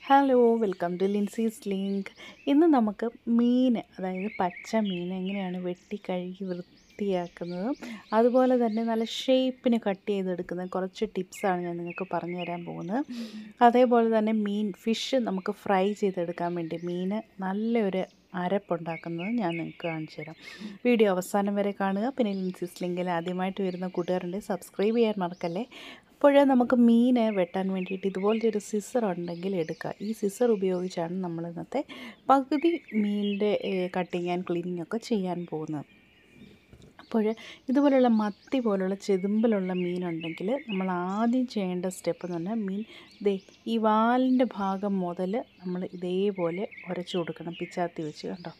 Hello welcome to Lincy's link. ഇന്ന് നമുക്ക് മീൻ, അതായത് പച്ച മീൻ എങ്ങനെയാണ് വെട്ടി കഴുകി വൃത്തിയാക്കുന്നതും അതുപോലെ തന്നെ നല്ല ഷേപ്പിന് കട്ട് ചെയ്തെടുക്കുന്ന കുറച്ച് ടിപ്സാണ് ഞാൻ നിങ്ങൾക്ക് പറഞ്ഞു തരാൻ പോകുന്നത്. അതേപോലെ തന്നെ ഫിഷ് നമുക്ക് ഫ്രൈ ചെയ്തെടുക്കാൻ വേണ്ടി മീൻ നല്ലൊരു അരപ്പുണ്ടാക്കുന്നത് ഞാൻ നിങ്ങൾക്ക് കാണിച്ചു തരാം. വീഡിയോ അവസാനം വരെ കാണുക. പിന്നെ ലിൻസീസ് ലിങ്കിൽ ആദ്യമായിട്ട് വരുന്ന കൂട്ടുകാരുണ്ടെങ്കിൽ സബ്സ്ക്രൈബ് ചെയ്യാൻ മറക്കല്ലേ. അപ്പോൾ നമുക്ക് മീൻ വെട്ടാൻ വേണ്ടിയിട്ട് ഇതുപോലത്തെ ഒരു സിസർ ഉണ്ടെങ്കിൽ എടുക്കുക. ഈ സിസർ ഉപയോഗിച്ചാണ് നമ്മൾ ഇന്നത്തെ പകുതി മീനിൻ്റെ കട്ടിങ് ആൻഡ് ക്ലീനിങ് ഒക്കെ ചെയ്യാൻ പോകുന്നത്. അപ്പോൾ ഇതുപോലുള്ള മത്തി പോലുള്ള ചെതുമ്പലുള്ള മീനുണ്ടെങ്കിൽ നമ്മൾ ആദ്യം ചെയ്യേണ്ട സ്റ്റെപ്പ് എന്ന് പറഞ്ഞാൽ ഈ വാലിൻ്റെ ഭാഗം മുതൽ നമ്മൾ ഇതേപോലെ ഉരച്ചു കൊടുക്കണം. പിച്ചാത്തി വെച്ച് കണ്ടോ,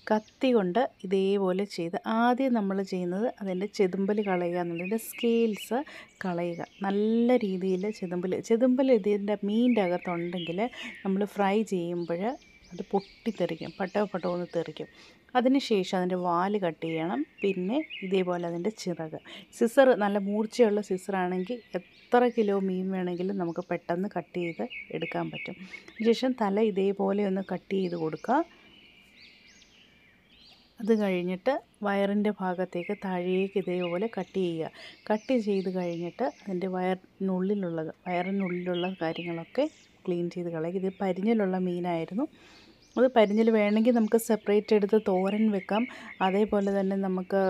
കത്തി കൊണ്ട് ഇതേപോലെ ചെയ്ത് ആദ്യം നമ്മൾ ചെയ്യുന്നത് അതിൻ്റെ ചെതുമ്പൽ കളയുക എന്നുള്ളതിൻ്റെ സ്കെയിൽസ് കളയുക. നല്ല രീതിയിൽ ചെതുമ്പൽ ഇതിൻ്റെ മീനിൻ്റെ അകത്തുണ്ടെങ്കിൽ നമ്മൾ ഫ്രൈ ചെയ്യുമ്പോൾ അത് പൊട്ടിത്തെറിക്കും, പട്ടോ എന്ന് തെറിക്കും. അതിനുശേഷം അതിൻ്റെ വാല് കട്ട് ചെയ്യണം. പിന്നെ ഇതേപോലെ അതിൻ്റെ ചിറക്. സിസർ നല്ല മൂർച്ചയുള്ള സിസറാണെങ്കിൽ എത്ര കിലോ മീൻ വേണമെങ്കിലും നമുക്ക് പെട്ടെന്ന് കട്ട് ചെയ്ത് എടുക്കാൻ പറ്റും. അതിനുശേഷം തല ഇതേപോലെ ഒന്ന് കട്ട് ചെയ്ത് കൊടുക്കുക. അത് കഴിഞ്ഞിട്ട് വയറിൻ്റെ ഭാഗത്തേക്ക് താഴേക്ക് ഇതേപോലെ കട്ട് ചെയ്യുക. കട്ട് ചെയ്ത് കഴിഞ്ഞിട്ട് അതിൻ്റെ വയറിനുള്ളിലുള്ള കാര്യങ്ങളൊക്കെ ക്ലീൻ ചെയ്ത് കളയുക. ഇത് പരിഞ്ഞലുള്ള മീനായിരുന്നു. അത് പരിഞ്ഞൽ വേണമെങ്കിൽ നമുക്ക് സെപ്പറേറ്റ് എടുത്ത് തോരൻ വെക്കാം. അതേപോലെ തന്നെ നമുക്ക്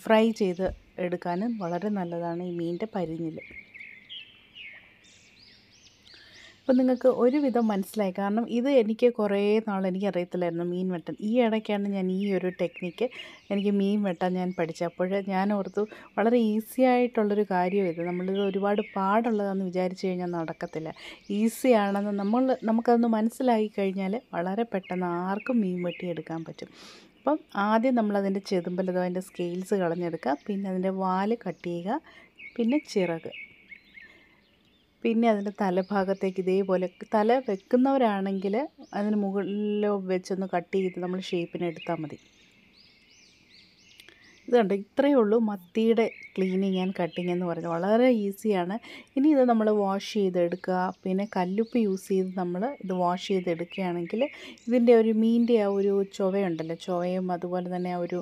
ഫ്രൈ ചെയ്ത് എടുക്കാനും വളരെ നല്ലതാണ് ഈ മീനിൻ്റെ പരിഞ്ഞൽ. അപ്പോൾ നിങ്ങൾക്ക് ഒരുവിധം മനസ്സിലായി. കാരണം ഇത് എനിക്ക് കുറേ എനിക്കറിയത്തില്ലായിരുന്നു മീൻ വെട്ടാൻ. ഈ ഇടയ്ക്കാണ് ഞാൻ ഈ ഒരു ടെക്നിക്ക് എനിക്ക് മീൻ വെട്ടാൻ ഞാൻ പഠിച്ചത്. അപ്പോൾ ഞാൻ ഓർത്തു വളരെ ഈസി ആയിട്ടുള്ളൊരു കാര്യം ഇത്. നമ്മളിത് ഒരുപാട് പാടുള്ളതാണെന്ന് വിചാരിച്ചു കഴിഞ്ഞാൽ നടക്കത്തില്ല. ഈസിയാണെന്ന് നമുക്കതൊന്ന് മനസ്സിലാക്കി കഴിഞ്ഞാൽ വളരെ പെട്ടെന്ന് ആർക്കും മീൻ വെട്ടിയെടുക്കാൻ പറ്റും. അപ്പം ആദ്യം നമ്മളതിൻ്റെ ചെതുമ്പലതോ അതിൻ്റെ സ്കെയിൽസ് കളഞ്ഞെടുക്കുക. പിന്നെ അതിൻ്റെ വാല് കട്ട് ചെയ്യുക. പിന്നെ ചിറക്. പിന്നെ അതിൻ്റെ തലഭാഗത്തേക്ക് ഇതേപോലെ തല വെക്കുന്നവരാണെങ്കിൽ അതിന് മുകളിലോ വെച്ചൊന്ന് കട്ട് ചെയ്ത് നമ്മൾ ഷേപ്പിന് എടുത്താൽ മതി. ഇത് കണ്ടോ, ഇത്രയേ ഉള്ളൂ മത്തിയുടെ ക്ലീനിങ് ആൻഡ് കട്ടിങ് എന്ന് പറയുന്നത്. വളരെ ഈസിയാണ്. ഇനി ഇത് നമ്മൾ വാഷ് ചെയ്തെടുക്കുക. പിന്നെ കല്ലുപ്പ് യൂസ് ചെയ്ത് നമ്മൾ ഇത് വാഷ് ചെയ്തെടുക്കുകയാണെങ്കിൽ ഇതിൻ്റെ ഒരു മീനിൻ്റെ ആ ഒരു ചുവയുണ്ടല്ലോ, ചുവയും അതുപോലെ തന്നെ ആ ഒരു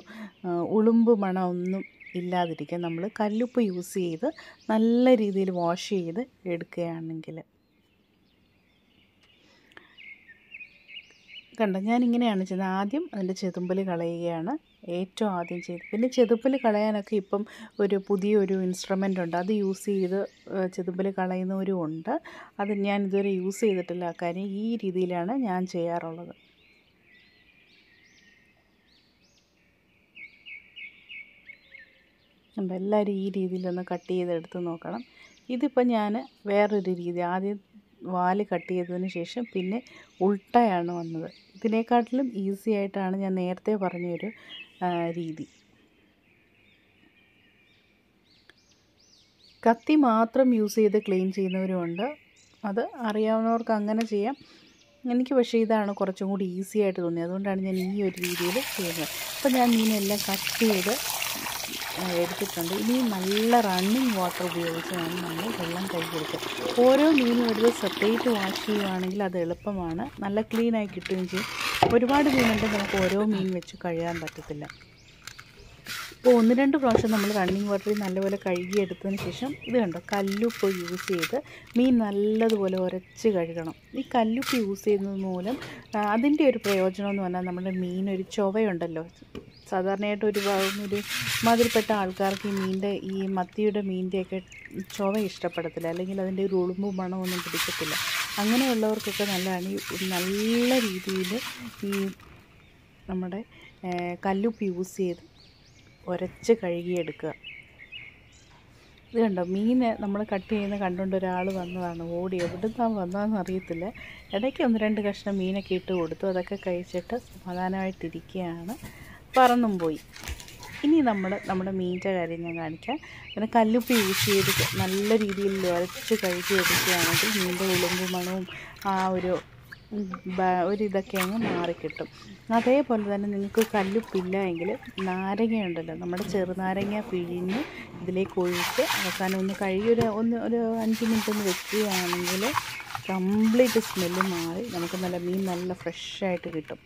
ഉളുമ്പ് മണം ഒന്നും ഇല്ലാതിരിക്കാൻ നമ്മൾ കല്ലുപ്പ് യൂസ് ചെയ്ത് നല്ല രീതിയിൽ വാഷ് ചെയ്ത് എടുക്കുകയാണെങ്കിൽ. കണ്ടോ, ഞാനിങ്ങനെയാണ് ചെയ്യുന്നത്. ആദ്യം അതിൻ്റെ ചെതുമ്പൽ കളയുകയാണ് ഏറ്റവും ആദ്യം ചെയ്ത്. പിന്നെ ചെതുമ്പൽ കളയാനൊക്കെ ഇപ്പം പുതിയൊരു ഇൻസ്ട്രുമെൻ്റ് ഉണ്ട്. അത് യൂസ് ചെയ്ത് ചെതുമ്പൽ കളയുന്നവരും ഉണ്ട്. അത് ഞാൻ ഇതുവരെ യൂസ് ചെയ്തിട്ടില്ല. കാര്യം ഈ രീതിയിലാണ് ഞാൻ ചെയ്യാറുള്ളത്. എല്ലാവരും ഈ രീതിയിലൊന്ന് കട്ട് ചെയ്തെടുത്ത് നോക്കണം. ഇതിപ്പോൾ ഞാൻ വേറൊരു രീതി, ആദ്യം വാല് കട്ട് ചെയ്തതിന് ശേഷം പിന്നെ ഉൾട്ടയാണ് വന്നത്. ഇതിനെക്കാട്ടിലും ഈസി ആയിട്ടാണ് ഞാൻ നേരത്തെ പറഞ്ഞൊരു രീതി. കത്തി മാത്രം യൂസ് ചെയ്ത് ക്ലീൻ ചെയ്യുന്നവരുമുണ്ട്. അത് അറിയാവുന്നവർക്ക് അങ്ങനെ ചെയ്യാം. എനിക്ക് പക്ഷേ ഇതാണ് കുറച്ചും കൂടി ഈസി ആയിട്ട് തോന്നിയത്. അതുകൊണ്ടാണ് ഞാൻ ഈ ഒരു രീതിയിൽ ചെയ്യുന്നത്. അപ്പോൾ ഞാൻ മീനെല്ലാം കട്ട് ചെയ്ത് എടുത്തിട്ടുണ്ട്. ഇനി നല്ല റണ്ണിങ് വാട്ടർ ഉപയോഗിച്ചാണ് നമ്മൾ വെള്ളം കഴുകിയെടുക്കുക. ഓരോ മീനും എടുത്ത് സെപ്പറേറ്റ് വാഷ് ചെയ്യുകയാണെങ്കിൽ അത് എളുപ്പമാണ്, നല്ല ക്ലീനായി കിട്ടുകയും ചെയ്യും. ഒരുപാട് മീനുണ്ടെങ്കിൽ നമുക്ക് ഓരോ മീൻ വെച്ച് കഴുകാൻ പറ്റത്തില്ല. അപ്പോൾ 1-2 പ്രാവശ്യം നമ്മൾ റണ്ണിങ് വാട്ടറിൽ നല്ലപോലെ കഴുകിയെടുത്തതിന് ശേഷം ഇത് കണ്ടോ, കല്ലുപ്പ് യൂസ് ചെയ്ത് മീൻ നല്ലതുപോലെ ഉരച്ച് കഴുകണം. ഈ കല്ലുപ്പ് യൂസ് ചെയ്യുന്നത് മൂലം അതിൻ്റെ ഒരു പ്രയോജനം എന്ന് പറഞ്ഞാൽ നമ്മുടെ മീനൊരു ചുവയുണ്ടല്ലോ. സാധാരണയായിട്ട് ഒരു മാതിരിപ്പെട്ട ആൾക്കാർക്ക് ഈ മത്തിയുടെ മീനിൻ്റെയൊക്കെ ചുവ ഇഷ്ടപ്പെടത്തില്ല, അല്ലെങ്കിൽ അതിൻ്റെ ഒരു ഉളുമ്പ് മണമൊന്നും പിടിക്കത്തില്ല. അങ്ങനെയുള്ളവർക്കൊക്കെ നല്ലതാണ് നല്ല രീതിയിൽ ഈ നമ്മുടെ കല്ലുപ്പ് യൂസ് ചെയ്ത് ഉരച്ച് കഴുകിയെടുക്കുക. ഇത് കണ്ടോ, മീൻ നമ്മൾ കട്ട് ചെയ്യുന്ന കണ്ടുകൊണ്ട് ഒരാൾ വന്നതാണ്, ഓടി. എവിടുന്നാണ് വന്നതെന്ന് അറിയത്തില്ല. ഇടയ്ക്ക് 1-2 കഷ്ണം മീനൊക്കെ ഇട്ട് കൊടുത്തു. അതൊക്കെ കഴിച്ചിട്ട് സമാധാനമായിട്ടിരിക്കുകയാണ്. പറന്നും പോയി. ഇനി നമ്മുടെ മീനിൻ്റെ കാര്യം ഞാൻ കാണിക്കാം. പിന്നെ കല്ലുപ്പ് യൂസ് ചെയ്ത് നല്ല രീതിയിൽ ഉരച്ച് കഴുകിയെടുക്കുകയാണെങ്കിൽ മീനിൻ്റെ ഉളുമ്പ് മണവും ആ ഒരിതൊക്കെ അങ്ങ് മാറിക്കിട്ടും. അതേപോലെ തന്നെ നിങ്ങൾക്ക് കല്ലുപ്പില്ല എങ്കിൽ നാരങ്ങയുണ്ടല്ലോ, നമ്മുടെ ചെറുനാരങ്ങ പിഴിഞ്ഞ് ഇതിലേക്ക് ഒഴിച്ച് അവസാനം ഒന്ന് കഴുകി ഒരു 5 മിനിറ്റ് ഒന്ന് വെക്കുകയാണെങ്കിൽ കംപ്ലീറ്റ് സ്മെല്ല് മാറി നമുക്ക് നല്ല മീൻ നല്ല ഫ്രഷായിട്ട് കിട്ടും.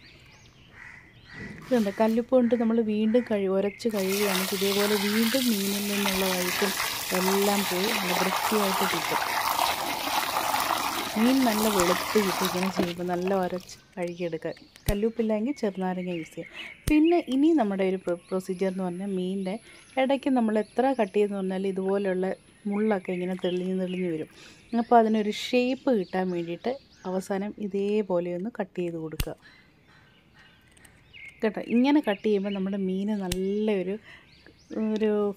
ഇതുണ്ട്, കല്ലുപ്പ് കൊണ്ട് നമ്മൾ വീണ്ടും ഉരച്ച് കഴുകുകയാണെങ്കിൽ ഇതേപോലെ വീണ്ടും മീനിൽ നിന്നുള്ള വഴുക്കും എല്ലാം പോയി നല്ല വൃത്തിയായിട്ട് കിട്ടും. മീൻ നല്ല വെളുത്ത് കിട്ടും ഇങ്ങനെ ചെയ്യുമ്പോൾ, നല്ല ഉരച്ച് കഴുകിയെടുക്കാൻ. കല്ലുപ്പില്ലെങ്കിൽ ചെറുനാരങ്ങ യൂസ് ചെയ്യാം. പിന്നെ ഇനി നമ്മുടെ ഒരു പ്രൊസീജിയർ എന്ന് പറഞ്ഞാൽ മീനിൻ്റെ ഇടയ്ക്ക് നമ്മൾ എത്ര കട്ട് ചെയ്തെന്ന് പറഞ്ഞാൽ ഇതുപോലെയുള്ള മുള്ളൊക്കെ ഇങ്ങനെ തെളിഞ്ഞ് വരും. അപ്പോൾ അതിനൊരു ഷേപ്പ് കിട്ടാൻ വേണ്ടിയിട്ട് അവസാനം ഇതേപോലെ ഒന്ന് കട്ട് ചെയ്ത് കൊടുക്കുക കേട്ടോ. ഇങ്ങനെ കട്ട് ചെയ്യുമ്പോൾ നമ്മുടെ മീൻ നല്ലൊരു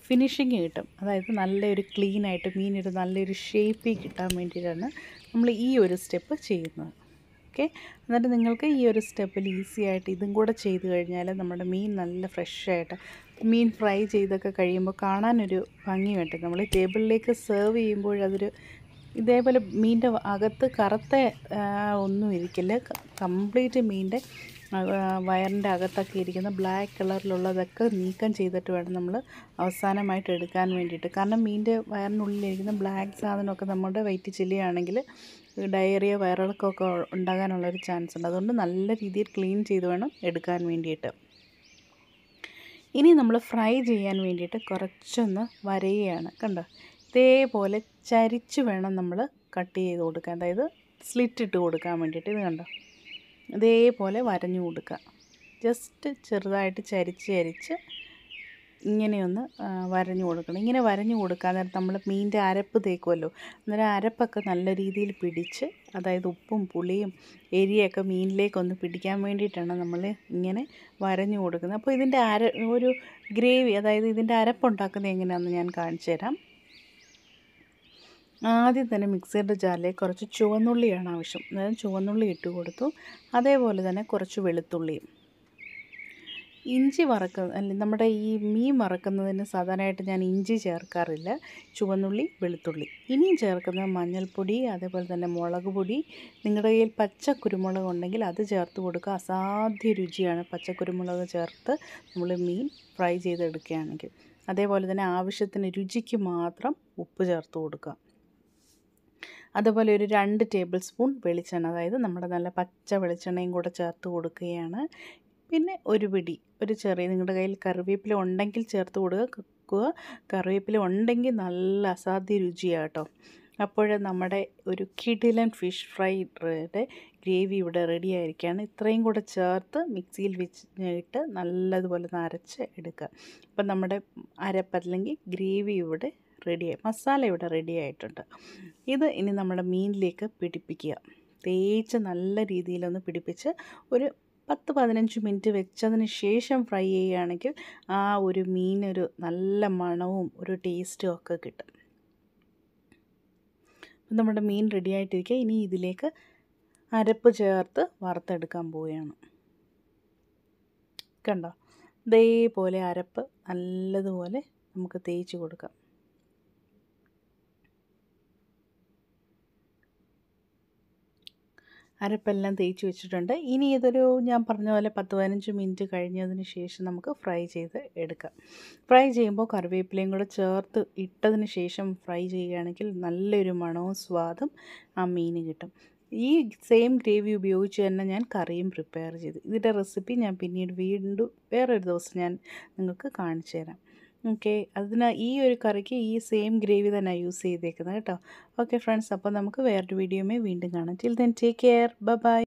ഫിനിഷിങ് കിട്ടും. അതായത് നല്ലൊരു ക്ലീനായിട്ട് മീനൊരു നല്ലൊരു ഷേപ്പിൽ കിട്ടാൻ വേണ്ടിയിട്ടാണ് നമ്മൾ ഈ ഒരു സ്റ്റെപ്പ് ചെയ്യുന്നത്. ഓക്കെ, എന്നിട്ട് നിങ്ങൾക്ക് ഈ ഒരു സ്റ്റെപ്പിൽ ഈസി ആയിട്ട് ഇതും കൂടെ ചെയ്ത് കഴിഞ്ഞാൽ നമ്മുടെ മീൻ നല്ല ഫ്രഷായിട്ട് മീൻ ഫ്രൈ ചെയ്തൊക്കെ കഴിയുമ്പോൾ കാണാനൊരു ഭംഗി വേണ്ടേ. നമ്മൾ ടേബിളിലേക്ക് സെർവ് ചെയ്യുമ്പോൾ അതൊരു ഇതേപോലെ മീനിൻ്റെ അകത്ത് കറുത്ത ഒന്നും ഇരിക്കില്ല. കംപ്ലീറ്റ് മീനിൻ്റെ വയറിൻ്റെ അകത്തൊക്കെ ഇരിക്കുന്ന ബ്ലാക്ക് കളറിലുള്ളതൊക്കെ നീക്കം ചെയ്തിട്ട് വേണം നമ്മൾ അവസാനമായിട്ട് എടുക്കാൻ വേണ്ടിയിട്ട്. കാരണം മീനിൻ്റെ വയറിനുള്ളിലിരിക്കുന്ന ബ്ലാക്ക് സാധനമൊക്കെ നമ്മുടെ വയറ്റിൽ ചെല്ലുകയാണെങ്കിൽ ഡയറിയ വയറിളക്കമൊക്കെ ഉണ്ടാകാനുള്ളൊരു ചാൻസ് ഉണ്ട്. അതുകൊണ്ട് നല്ല രീതിയിൽ ക്ലീൻ ചെയ്ത് വേണം എടുക്കാൻ വേണ്ടിയിട്ട്. ഇനി നമ്മൾ ഫ്രൈ ചെയ്യാൻ വേണ്ടിയിട്ട് കുറച്ചൊന്ന് വരയുകയാണ്. കണ്ടോ, ഇതേപോലെ ചരിച്ച് വേണം നമ്മൾ കട്ട് ചെയ്ത് കൊടുക്കാൻ, അതായത് സ്ലിറ്റ് ഇട്ട് കൊടുക്കാൻ വേണ്ടിയിട്ട്. ഇത് കണ്ടോ, ഇതേപോലെ വരഞ്ഞു കൊടുക്കുക. ജസ്റ്റ് ചെറുതായിട്ട് ചരിച്ച് ഇങ്ങനെയൊന്ന് വരഞ്ഞു കൊടുക്കണം. ഇങ്ങനെ വരഞ്ഞു കൊടുക്കാൻ നേരം നമ്മൾ മീനിൻ്റെ അരപ്പ് തേക്കുമല്ലോ, അന്നേരം അരപ്പൊക്കെ നല്ല രീതിയിൽ പിടിച്ച്, അതായത് ഉപ്പും പുളിയും എരിയൊക്കെ മീനിലേക്കൊന്ന് പിടിക്കാൻ വേണ്ടിയിട്ടാണ് നമ്മൾ ഇങ്ങനെ വരഞ്ഞു കൊടുക്കുന്നത്. അപ്പോൾ ഇതിൻ്റെ ഒരു ഗ്രേവി, അതായത് ഇതിൻ്റെ അരപ്പുണ്ടാക്കുന്നത് എങ്ങനെയാണെന്ന് ഞാൻ കാണിച്ചു തരാം. ആദ്യം തന്നെ മിക്സിയുടെ ജാറിലേക്ക് കുറച്ച് ചുവന്നുള്ളിയാണ് ആവശ്യം. അതായത് ചുവന്നുള്ളി ഇട്ട് കൊടുത്തു. അതേപോലെ തന്നെ കുറച്ച് വെളുത്തുള്ളിയും. ഇഞ്ചി അല്ലെങ്കിൽ നമ്മുടെ ഈ മീൻ വറക്കുന്നതിന് സാധാരണയായിട്ട് ഞാൻ ഇഞ്ചി ചേർക്കാറില്ല. ചുവന്നുള്ളി, വെളുത്തുള്ളി. ഇനിയും ചേർക്കുന്നത് മഞ്ഞൾപ്പൊടി, അതേപോലെ തന്നെ മുളക് പൊടി. നിങ്ങളുടെ കയ്യിൽ പച്ച കുരുമുളക് ഉണ്ടെങ്കിൽ അത് ചേർത്ത് കൊടുക്കുക. അസാധ്യ രുചിയാണ് പച്ചക്കുരുമുളക് ചേർത്ത് നമ്മൾ മീൻ ഫ്രൈ ചെയ്തെടുക്കുകയാണെങ്കിൽ. അതേപോലെ തന്നെ ആവശ്യത്തിന് രുചിക്ക് മാത്രം ഉപ്പ് ചേർത്ത് കൊടുക്കുക. അതുപോലെ ഒരു 2 ടേബിൾ സ്പൂൺ വെളിച്ചെണ്ണ, അതായത് നമ്മുടെ നല്ല പച്ച വെളിച്ചെണ്ണയും കൂടെ ചേർത്ത് കൊടുക്കുകയാണ്. പിന്നെ ഒരു ചെറിയ, നിങ്ങളുടെ കയ്യിൽ കറിവേപ്പില ഉണ്ടെങ്കിൽ ചേർത്ത് കൊടുക്കുക. കറിവേപ്പില ഉണ്ടെങ്കിൽ നല്ല അസാധ്യ രുചിയാണ് കേട്ടോ. അപ്പോൾ നമ്മുടെ ഒരു കിടിലൻ ഫിഷ് ഫ്രൈയുടെ ഗ്രേവി ഇവിടെ റെഡി ആയിരിക്കുകയാണ്. ഇത്രയും കൂടെ ചേർത്ത് മിക്സിയിൽ വെച്ചിട്ട് നല്ലതുപോലെ അരച്ച് എടുക്കുക. അപ്പം നമ്മുടെ അരപ്പല്ലെങ്കിൽ ഗ്രേവി ഇവിടെ റെഡിയായി, മസാല ഇവിടെ റെഡി ആയിട്ടുണ്ട്. ഇത് ഇനി നമ്മുടെ മീനിലേക്ക് പിടിപ്പിക്കുക. തേച്ച് നല്ല രീതിയിലൊന്ന് പിടിപ്പിച്ച് ഒരു 10-15 മിനിറ്റ് വെച്ചതിന് ശേഷം ഫ്രൈ ചെയ്യുകയാണെങ്കിൽ ആ ഒരു മീനൊരു നല്ല മണവും ഒരു ടേസ്റ്റും ഒക്കെ കിട്ടും. അപ്പം നമ്മുടെ മീൻ റെഡി ആയിട്ടിരിക്കുക. ഇനി ഇതിലേക്ക് അരപ്പ് ചേർത്ത് വറുത്തെടുക്കാൻ പോവുകയാണ്. കണ്ടോ, ഇതേപോലെ അരപ്പ് നല്ലതുപോലെ നമുക്ക് തേച്ച് കൊടുക്കാം. അരപ്പെല്ലാം തേച്ച് വെച്ചിട്ടുണ്ട്. ഇനി ഇതൊരു ഞാൻ പറഞ്ഞ പോലെ 10-15 മിനിറ്റ് കഴിഞ്ഞതിന് ശേഷം നമുക്ക് ഫ്രൈ ചെയ്ത് എടുക്കാം. ഫ്രൈ ചെയ്യുമ്പോൾ കറിവേപ്പിലയും കൂടെ ചേർത്ത് ഇട്ടതിന് ശേഷം ഫ്രൈ ചെയ്യുകയാണെങ്കിൽ നല്ലൊരു മണവും സ്വാദും ആ മീന് കിട്ടും. ഈ സെയിം ഗ്രേവി ഉപയോഗിച്ച് തന്നെ ഞാൻ കറിയും പ്രിപ്പയർ ചെയ്തു. ഇതിൻ്റെ റെസിപ്പി ഞാൻ പിന്നീട് വീണ്ടും വേറൊരു ദിവസം ഞാൻ നിങ്ങൾക്ക് കാണിച്ചു തരാം. ഓക്കെ, ഈ ഒരു കറിക്ക് ഈ സെയിം ഗ്രേവി തന്നെ യൂസ് ചെയ്തേക്കുന്നത് കേട്ടോ. ഓക്കെ ഫ്രണ്ട്സ്, അപ്പോൾ നമുക്ക് വേറൊരു വീഡിയോയുമായി വീണ്ടും കാണാം. Till then take care, bye bye.